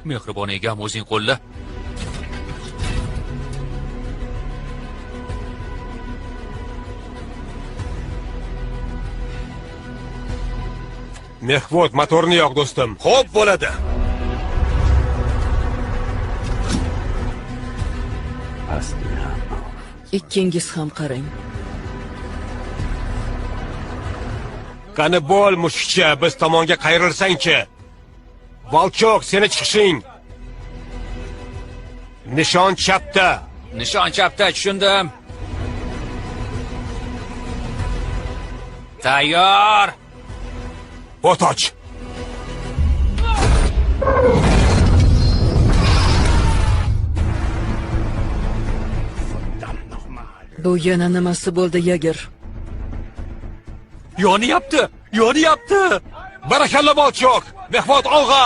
Mehribon egam, o'zing qo'lla. Mehvod, motorni yoq do'stim. Xo'p bo'ladi. Ikkingiz ham qarang. Qani bo'l, mushukcha, biz tomonga qayrilsang-chi. Volchok, seni chiqishing. Nishon chapda. Nishon chapda, tushundim. Tayyor. O't och. Bu yana nimasi bo'ldi, Yager? Yonyapti. Barakalla Volchok. Mehvod olg'a.